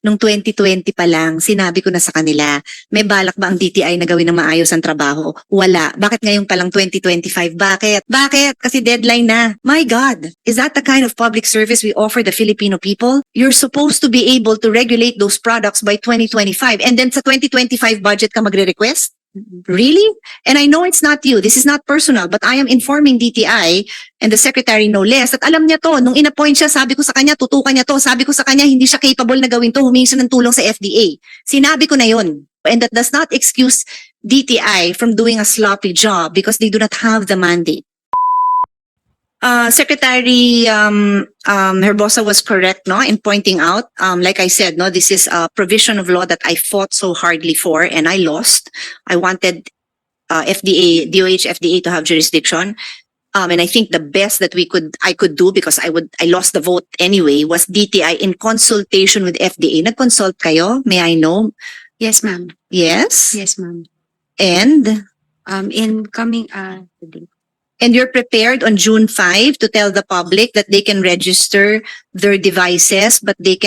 nung 2020 pa lang, sinabi ko na sa kanila, may balak ba ang DTI na gawin ng maayos ang trabaho? Wala. Bakit ngayon pa lang 2025? Bakit? Bakit? Kasi deadline na. My God, is that the kind of public service we offer the Filipino people? You're supposed to be able to regulate those products by 2025 and then sa 2025 budget ka magre-request? Really? And I know it's not you. This is not personal, but I am informing DTI and the secretary no less at alam niya to. Nung in-appoint siya, sabi ko sa kanya, tutukan niya to. Sabi ko sa kanya, hindi siya capable na gawin to. Humingi siya ng tulong sa FDA. Sinabi ko na yun. And that does not excuse DTI from doing a sloppy job because they do not have the mandate. Secretary Herbosa was correct, no, in pointing out, like I said, no, this is a provision of law that I fought so hardly for and I lost. I wanted FDA, DOH, FDA to have jurisdiction. And I think the best that I could do because I lost the vote anyway was DTI in consultation with FDA. Nag-consult kayo? May I know? Yes, ma'am. Yes. Yes, ma'am. And In you're prepared on June 5 to tell the public that they can register their devices, but they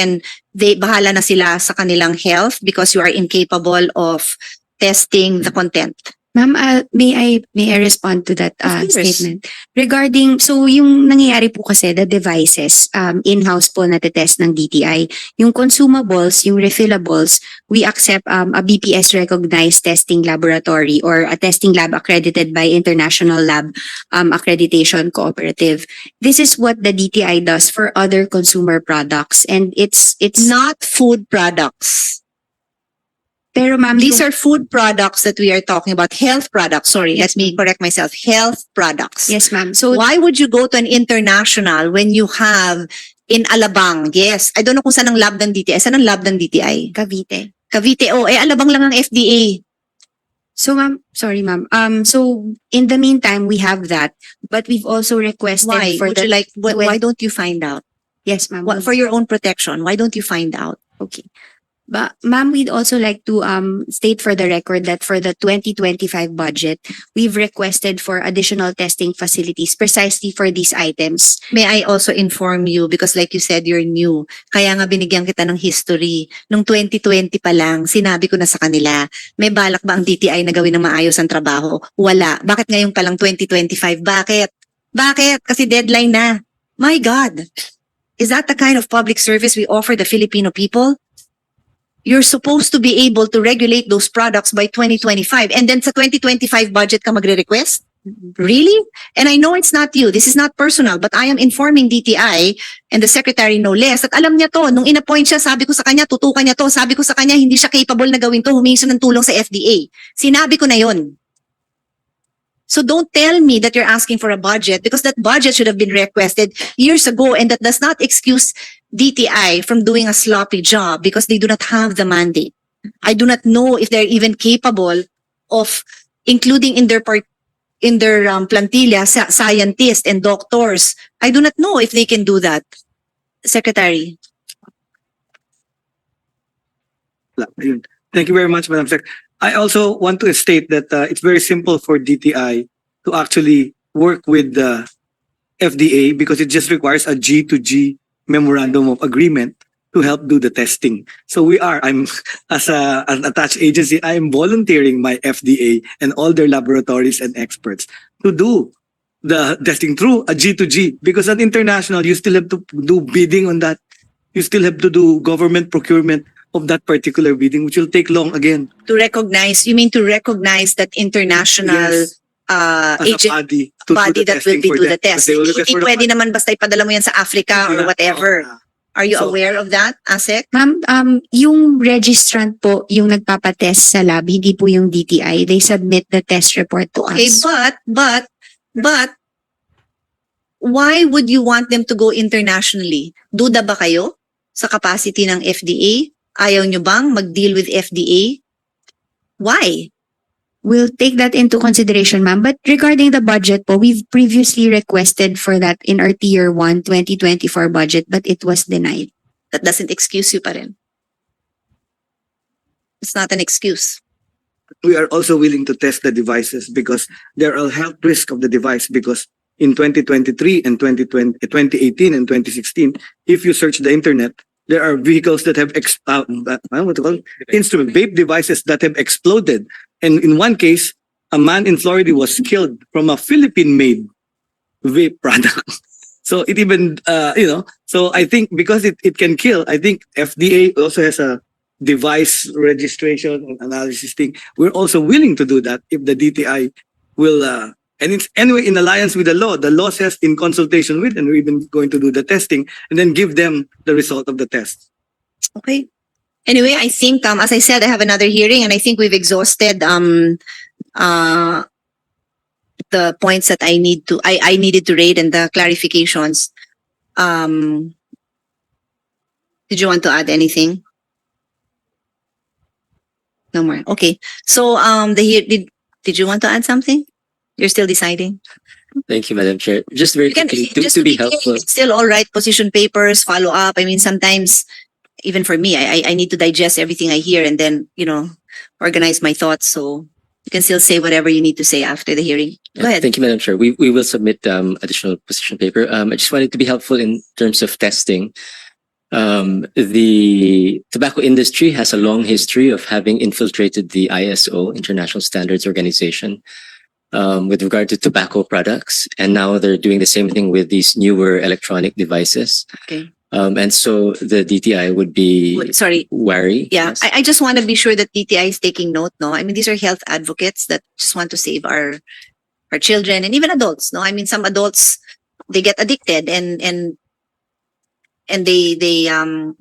bahala na sila sa kanilang health because you are incapable of testing the content. Ma'am, may I respond to that Of course. statement? Regarding, so yung nangyayari po kasi, the devices, in-house po natetest ng DTI. Yung consumables, yung refillables, we accept a BPS recognized testing laboratory or a testing lab accredited by International Lab Accreditation Cooperative. This is what the DTI does for other consumer products and it's Not food products. pero ma'am, These are food products that we are talking about. Health products. Sorry, let me correct myself. Health products. yes ma'am. So Why would you go to an international when you have in Alabang? Yes. I don't know kung saan ang lab ng DTI. Saan ang lab ng DTI? Cavite. Cavite. Oh, Alabang lang ang FDA. So ma'am, sorry ma'am. So in the meantime, we have that, but we've also requested Why? for Would you the like, why don't you find out? yes ma'am. For your own protection, why don't you find out? Okay. But ma'am, we'd also like to state for the record that for the 2025 budget, we've requested for additional testing facilities precisely for these items. May I also inform you, because like you said, you're new. Kaya nga binigyan kita ng history. Nung 2020 pa lang, sinabi ko na sa kanila, may balak ba ang DTI na gawin ng maayos ang trabaho? Wala. Bakit ngayon pa lang 2025? Bakit? Bakit? Kasi deadline na. My God. Is that the kind of public service we offer the Filipino people? You're supposed to be able to regulate those products by 2025 and then sa 2025 budget ka magre-request? Really? And I know it's not you. This is not personal, but I am informing DTI and the secretary no less at alam niya to. Nung in-appoint siya, sabi ko sa kanya, tutukan niya to. Sabi ko sa kanya, hindi siya capable na gawin to. Humingi siya ng tulong sa FDA. Sinabi ko na yon. So don't tell me that you're asking for a budget because that budget should have been requested years ago and that does not excuse DTI from doing a sloppy job because they do not have the mandate. I do not know if they're even capable of including in their plantilla scientists and doctors. I do not know if they can do that. Secretary. Ayun. Thank you very much, Madam Sec. I also want to state that it's very simple for DTI to actually work with the FDA because it just requires a G2G memorandum of agreement to help do the testing. So I'm as an attached agency, I am volunteering my FDA and all their laboratories and experts to do the testing through a G2G because at international, you still have to do bidding on that. You still have to do government procurement of that particular bidding, which will take long again. To recognize, you mean to recognize that international Yes. As agent a body to body do the that will testing be for do them. the test. But they will request Hindi for the pwede money. naman basta ipadala mo yan sa Africa or Yeah. whatever. Are you So- aware of that, ASEC? Ma'am, yung registrant po, yung nagpapatest sa lab, hindi po yung DTI. They submit the test report to Okay, us. but why would you want them to go internationally? Duda ba kayo sa capacity ng FDA? Ayaw nyo bang mag-deal with FDA? Why? We'll take that into consideration, ma'am. But regarding the budget po, we've previously requested for that in our Tier 1 2024 budget, but it was denied. That doesn't excuse you pa rin. It's not an excuse. We are also willing to test the devices because there are health risks of the device because in 2023 and 2018 and 2016, if you search the internet, there are vehicles that have what do you call it? Instrument vape devices that have exploded. And in one case, a man in Florida was killed from a Philippine-made vape product. So it even, so I think because it can kill, I think FDA also has a device registration and analysis thing. We're also willing to do that if the DTI will, and it's anyway in alliance with the law says in consultation with, and we're even going to do the testing and then give them the result of the test. Okay. Anyway, I think, as I said, I have another hearing and I think we've exhausted, the points that I needed to raise and the clarifications. Did you want to add anything? No more. Okay. So, did you want to add something? You're still deciding? Thank you, Madam Chair. Just very You can, quickly, just to be clear, helpful. it's still all right, position papers, follow up. I mean, sometimes, even for me, I need to digest everything I hear and then, organize my thoughts. So you can still say whatever you need to say after the hearing. Go ahead. Thank you, Madam Chair. We will submit additional position paper. I just wanted to be helpful in terms of testing. The tobacco industry has a long history of having infiltrated the ISO, International Standards Organization, with regard to tobacco products. And now they're doing the same thing with these newer electronic devices. Okay. And so the DTI would be Sorry. wary. Yeah, Yes. I just want to be sure that DTI is taking note, no? I mean, these are health advocates that just want to save our children and even adults, no? I mean, some adults, they get addicted and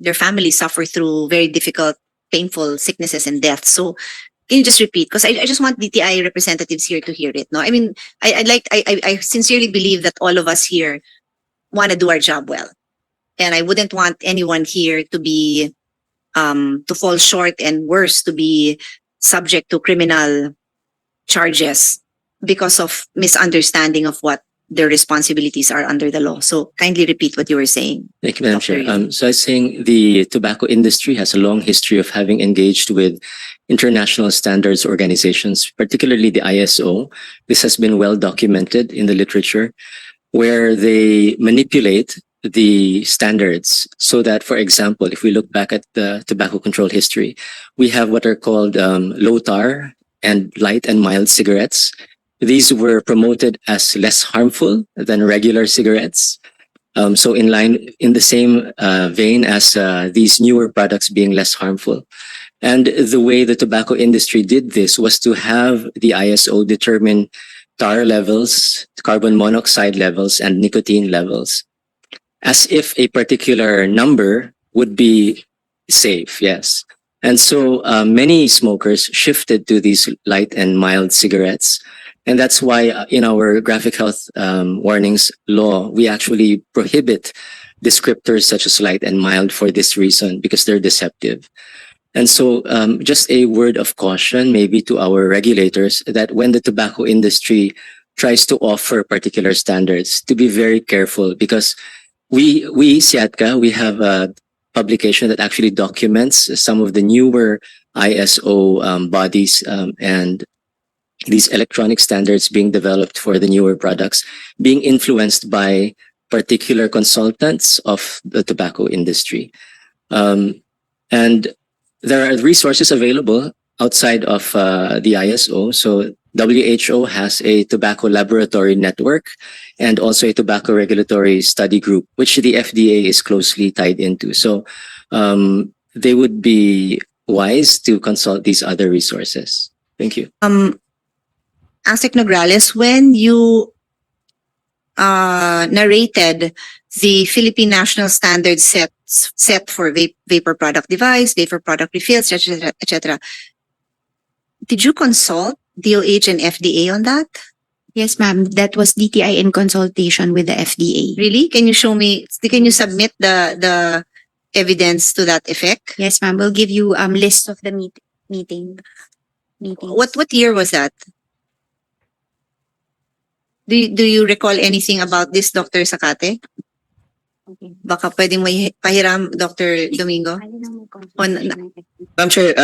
their families suffer through very difficult, painful sicknesses and deaths. So can you just repeat? Because I just want DTI representatives here to hear it, no? I mean, I sincerely believe that all of us here want to do our job well. And I wouldn't want anyone here to be to fall short and worse, to be subject to criminal charges because of misunderstanding of what their responsibilities are under the law. So kindly repeat what you were saying. Thank you, Madam Dr. Chair. So I was saying the tobacco industry has a long history of having engaged with international standards organizations, particularly the ISO. This has been well documented in the literature, where they manipulate the standards so that, for example, if we look back at the tobacco control history, we have what are called low tar and light and mild cigarettes. These were promoted as less harmful than regular cigarettes. So in the same vein as these newer products being less harmful. And the way the tobacco industry did this was to have the ISO determine tar levels, carbon monoxide levels, and nicotine levels, as if a particular number would be safe, yes. And so many smokers shifted to these light and mild cigarettes. And that's why in our graphic health warnings law, we actually prohibit descriptors such as light and mild for this reason, because they're deceptive. And so just a word of caution maybe to our regulators that when the tobacco industry tries to offer particular standards, to be very careful, because we SIATCA, we have a publication that actually documents some of the newer ISO bodies and these electronic standards being developed for the newer products being influenced by particular consultants of the tobacco industry. And there are resources available outside of the ISO. So WHO has a tobacco laboratory network and also a tobacco regulatory study group, which the FDA is closely tied into. So they would be wise to consult these other resources. Thank you. Asik Nograles, when you narrated the Philippine National Standard set for vapor product device, vapor product refills, etc., did you consult DOH and FDA on that? Yes, ma'am. That was DTI in consultation with the FDA. Really? Can you show me? Can you submit the evidence to that effect? Yes, ma'am. We'll give you list of the meetings. What year was that? Do you recall anything about this, Dr. Sakate? Okay. Baka pwedeng may pahiram, Dr. Domingo? Madam Chair,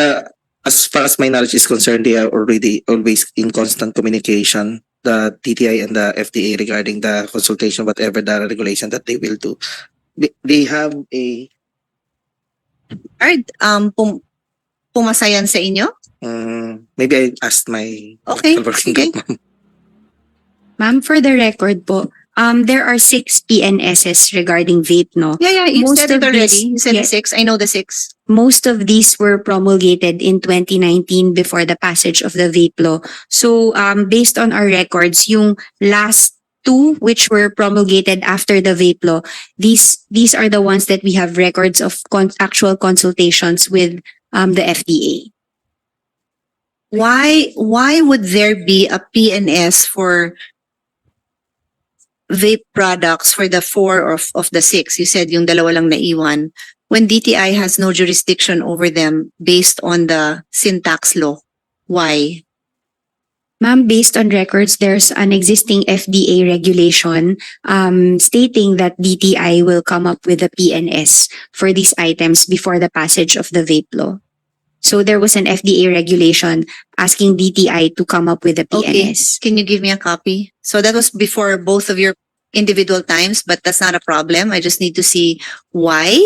as far as my knowledge is concerned, they are already always in constant communication, the TTI and the FDA, regarding the consultation, whatever the regulation that they will do. They have a Alright, pumasayan sa inyo? Maybe I asked my Okay, working okay. group, ma'am. Ma'am, for the record po, there are 6 PNSs regarding vape, no? Yeah, you Most said it of already. these- You said yeah. the 6. I know the 6. Most of these were promulgated in 2019 before the passage of the vape law. So, based on our records, yung last 2 which were promulgated after the vape law, these are the ones that we have records of actual consultations with the FDA. Why would there be a PNS for vape products for the 4 of the 6? You said yung dalawa lang naiwan. When DTI has no jurisdiction over them based on the syntax law. Why? Ma'am, based on records, there's an existing FDA regulation stating that DTI will come up with a PNS for these items before the passage of the vape law. So there was an FDA regulation asking DTI to come up with a Okay. PNS. Can you give me a copy? So that was before both of your individual times, but that's not a problem. I just need to see why.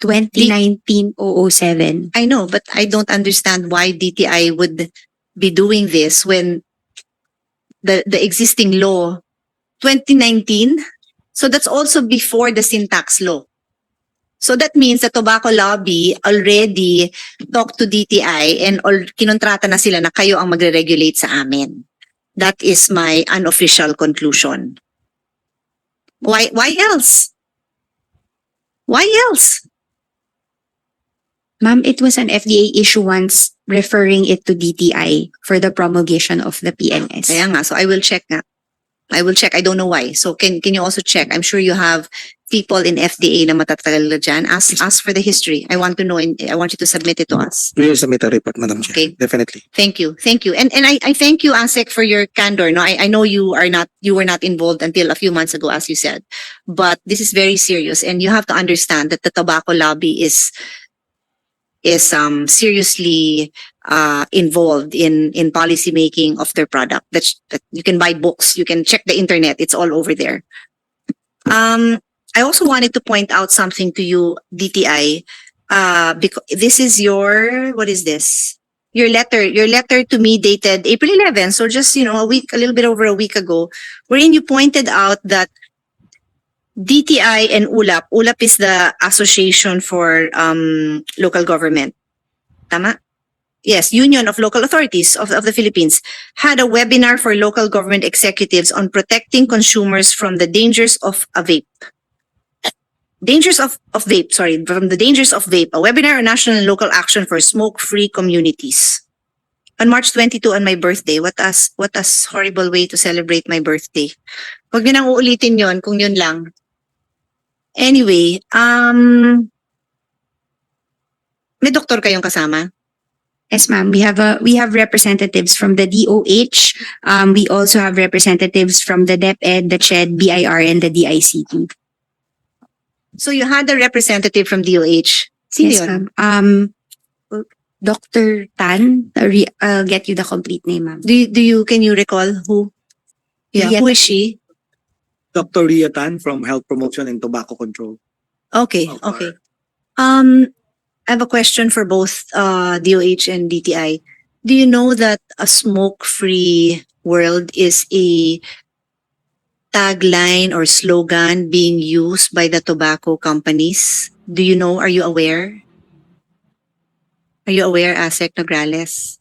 2019-007. I know, but I don't understand why DTI would be doing this when the existing law, 2019. So that's also before the syntax law. So that means the tobacco lobby already talked to DTI and kinontrata na sila na kayo ang magre-regulate sa amin. That is my unofficial conclusion. Why else? Why else? Ma'am, it was an FDA issuance referring it to DTI for the promulgation of the PNS. Kaya nga, so I will check nga. I will check. I don't know why. So can you also check? I'm sure you have people in FDA na matatagal na dyan. Ask for the history. I want to know and I want you to submit it to us. We will submit a report, Madam Chair. Okay. Definitely. Thank you. Thank you. And I thank you, ASEC, for your candor. No, I know you were not involved until a few months ago, as you said. But this is very serious and you have to understand that the tobacco lobby is seriously involved in policy making of their product. That you can buy books, you can check the internet, it's all over there. I also wanted to point out something to you, DTI, because this is what is this? Your letter to me dated April 11, so just, a little bit over a week ago, wherein you pointed out that DTI and ULAP is the Association for Local Government. Tama? Yes, Union of Local Authorities of the Philippines had a webinar for local government executives on protecting consumers from the dangers of a vape. From the dangers of vape, a webinar on national and local action for smoke-free communities. On March 22, on my birthday, what a horrible way to celebrate my birthday. Huwag niyo nang uulitin yon kung yun lang. Anyway, may doktor kayong kasama? Yes, ma'am. We have representatives from the DOH. We also have representatives from the DepEd, the CHED, BIR, and the DICT. So you had a representative from DOH. Sino Yes, yun? ma'am. Dr. Tan, I'll get you the complete name, ma'am. Can you recall who? Yeah, Rhea who is she? Dr. Rhea Tan from Health Promotion and Tobacco Control. Okay, Of okay. I have a question for both DOH and DTI. Do you know that a smoke-free world is a tagline or slogan being used by the tobacco companies? Do you know? Are you aware? Are you aware, ASEC Nograles?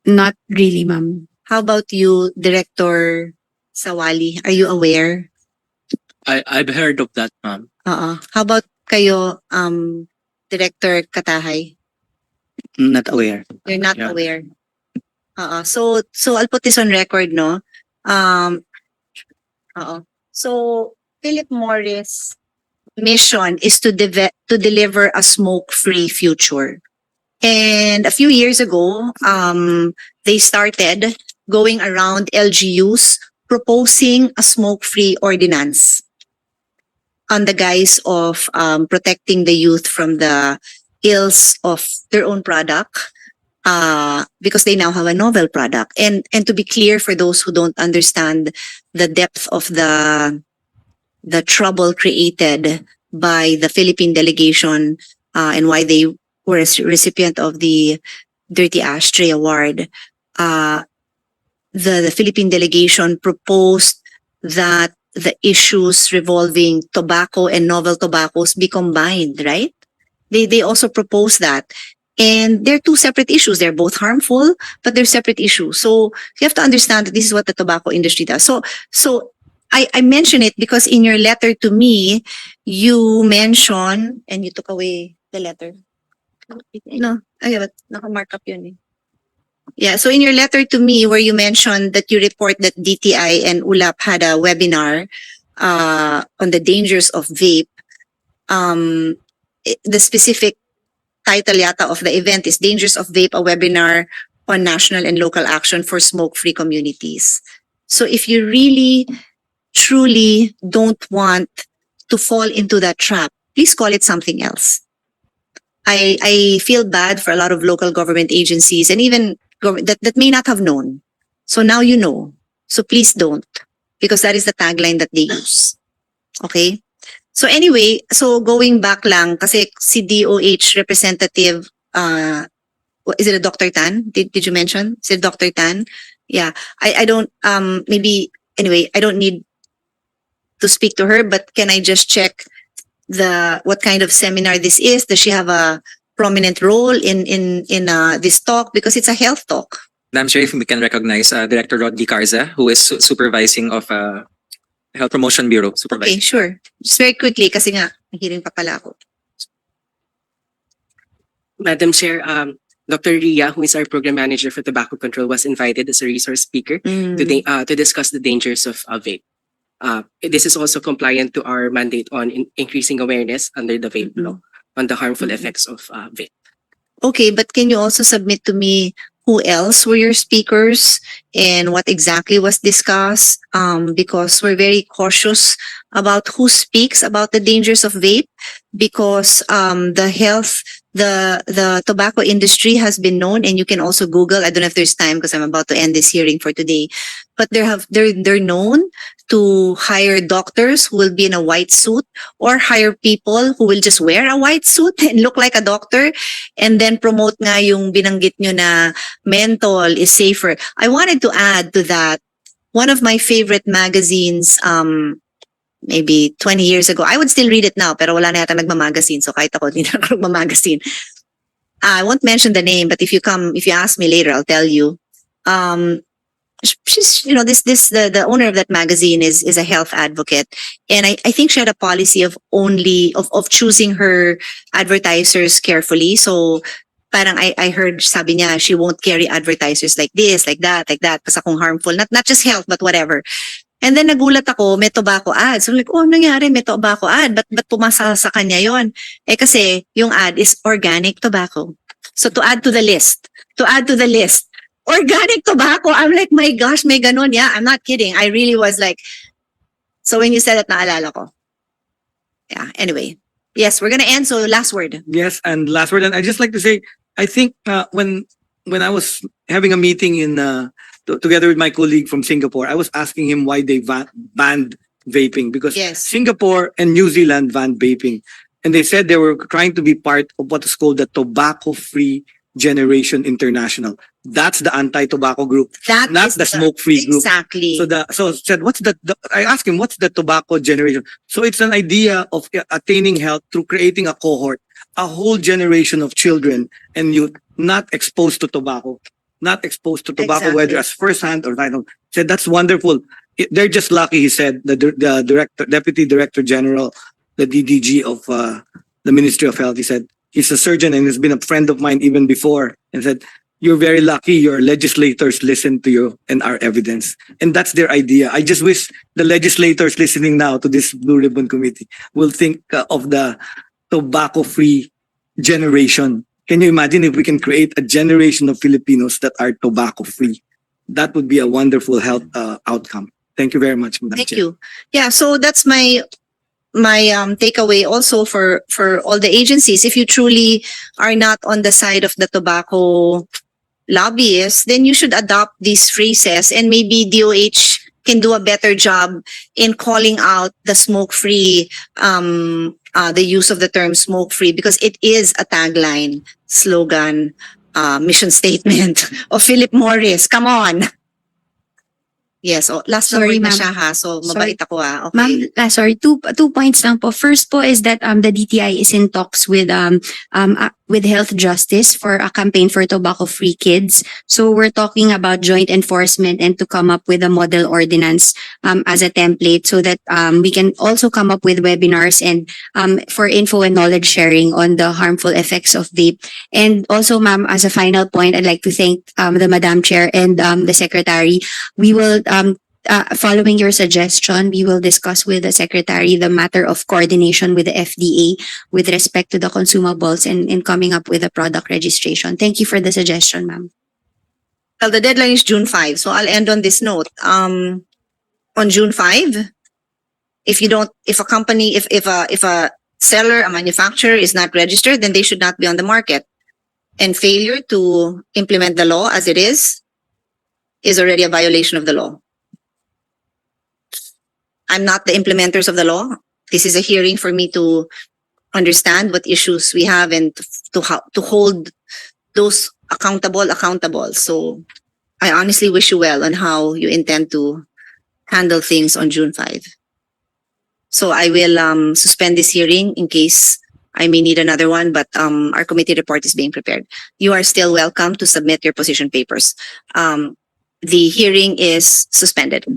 Not really, ma'am. How about you, Director Sawali? Are you aware? I've heard of that, ma'am. How about kayo, Director Katahay? Not aware. You're not Yeah. aware. So I'll put this on record, no? So Philip Morris mission is to deliver a smoke-free future. And a few years ago, they started going around LGUs proposing a smoke-free ordinance on the guise of protecting the youth from the ills of their own product, because they now have a novel product. And to be clear for those who don't understand the depth of the trouble created by the Philippine delegation and why they were a recipient of the Dirty Ashtray Award, the Philippine delegation proposed that the issues revolving tobacco and novel tobaccos be combined, right? They also proposed that. And they're two separate issues. They're both harmful, but they're separate issues. So you have to understand that this is what the tobacco industry does. So I mention it because in your letter to me, you mention, and you took away the letter. No, but naka-mark up yun eh. Yeah, so in your letter to me where you mentioned that you report that DTI and ULAP had a webinar on the dangers of vape, the specific title yata of the event is Dangers of Vape, a webinar on national and local action for smoke-free communities. So if you really, truly don't want to fall into that trap, please call it something else. I feel bad for a lot of local government agencies and even that may not have known. So now you know. So please don't, because that is the tagline that they use. Okay? So anyway, so going back lang, kasi si DOH representative, is it a Dr. Tan? Did you mention? Is it Dr. Tan? Yeah. I don't, maybe, anyway, I don't need to speak to her, but can I just check what kind of seminar this is? Does she have a prominent role in this talk? Because it's a health talk. Madam Chair, if we can recognize Director Rodney Carza, who is supervising of Health Promotion Bureau. Supervising. Okay, sure. Just very quickly, kasi nga, nahiring pa pala ako. Madam Chair, Dr. Ria, who is our program manager for tobacco control, was invited as a resource speaker to discuss the dangers of vape. This is also compliant to our mandate on increasing awareness under the vape law on the harmful effects of vape. Okay, but can you also submit to me who else were your speakers and what exactly was discussed? Because we're very cautious about who speaks about the dangers of vape, because the tobacco industry has been known, and you can also Google. I don't know if there's time because I'm about to end this hearing for today, but they're known to hire doctors who will be in a white suit, or hire people who will just wear a white suit and look like a doctor, and then promote nga yung binanggit nyo na menthol is safer. I wanted to add to that, one of my favorite magazines, maybe 20 years ago, I would still read it now, pero wala na yata nagmamagazine, so kahit ako, hindi na ako nagmamagazine. I won't mention the name, but if you ask me later, I'll tell you. She's, the owner of that magazine is a health advocate, and I think she had a policy of choosing her advertisers carefully. So parang I heard, sabi niya, she won't carry advertisers like this, like that, kasi kung harmful, not just health, but whatever. And then nagulat ako, may tobacco ad. So I'm like, oh, ano nangyari? May tobacco ad. Ba't pumasa sa kanya yon? Kasi yung ad is organic tobacco. So to add to the list, organic tobacco. I'm like, my gosh, may ganon. Yeah, I'm not kidding. I really was like, so when you said that, naalala ko. Yeah, anyway. Yes, we're gonna end, so last word. Yes, and last word, and I'd just like to say, I think when I was having a meeting together with my colleague from Singapore, I was asking him why they banned vaping, because Yes. Singapore and New Zealand banned vaping, and they said they were trying to be part of what is called the Tobacco-Free Generation International. That's the anti-tobacco group, That not is the smoke-free group. Exactly. So said, I asked him, what's the tobacco generation? So it's an idea of attaining health through creating a cohort, a whole generation of children and youth not exposed to tobacco, Exactly. whether as firsthand or final. Said, that's wonderful. They're just lucky, he said, the Deputy Director General, the DDG of the Ministry of Health. He said, he's a surgeon and has been a friend of mine even before, and said, you're very lucky your legislators listen to you and our evidence. And that's their idea. I just wish the legislators listening now to this Blue Ribbon Committee will think of the tobacco-free generation. Can you imagine if we can create a generation of Filipinos that are tobacco-free? That would be a wonderful health outcome. Thank you very much, Madam Thank Chair. you. Yeah, so that's my takeaway also for all the agencies. If you truly are not on the side of the tobacco lobbyists, then you should adopt these phrases, and maybe DOH can do a better job in calling out the smoke-free, the use of the term smoke-free, because it is a tagline, slogan, mission statement of Philip Morris. Come on. Yes, last Sorry, word na ma'am. siya ha. So mabait ako ha. Ma'am, Okay. sorry, two points lang po. First po is that the DTI is in talks with Health Justice for a campaign for tobacco-free kids. So we're talking about joint enforcement and to come up with a model ordinance as a template so that we can also come up with webinars and for info and knowledge sharing on the harmful effects of vape. And also, ma'am, as a final point, I'd like to thank the Madam Chair and the Secretary. We will following your suggestion, we will discuss with the Secretary the matter of coordination with the FDA with respect to the consumables and in coming up with a product registration. Thank you for the suggestion, ma'am. Well, the deadline is June 5, so I'll end on this note. On June 5, if a company, if a seller, a manufacturer is not registered, then they should not be on the market. And failure to implement the law as it is already a violation of the law. I'm not the implementers of the law. This is a hearing for me to understand what issues we have and to hold those accountable. So I honestly wish you well on how you intend to handle things on June 5. So I will suspend this hearing in case I may need another one, but our committee report is being prepared. You are still welcome to submit your position papers. The hearing is suspended.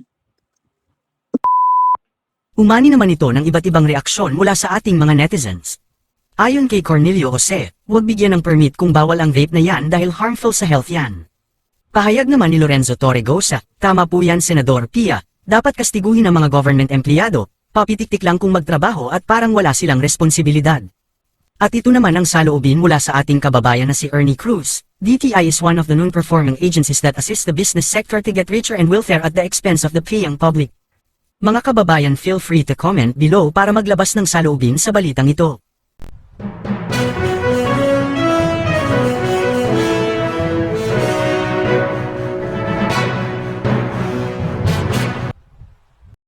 Umani naman ito ng iba't ibang reaksyon mula sa ating mga netizens. Ayon kay Cornelio Jose, huwag bigyan ng permit kung bawal ang vape na yan dahil harmful sa health yan. Pahayag naman ni Lorenzo Torregosa, tama po yan Senador Pia, dapat kastiguhin ang mga government empleyado, papitik-tik lang kung magtrabaho at parang wala silang responsibilidad. At ito naman ang saloobin mula sa ating kababayan na si Ernie Cruz. DTI is one of the non-performing agencies that assist the business sector to get richer and wealthier at the expense of the paying public. Mga kababayan, feel free to comment below para maglabas ng saloobin sa balitang ito.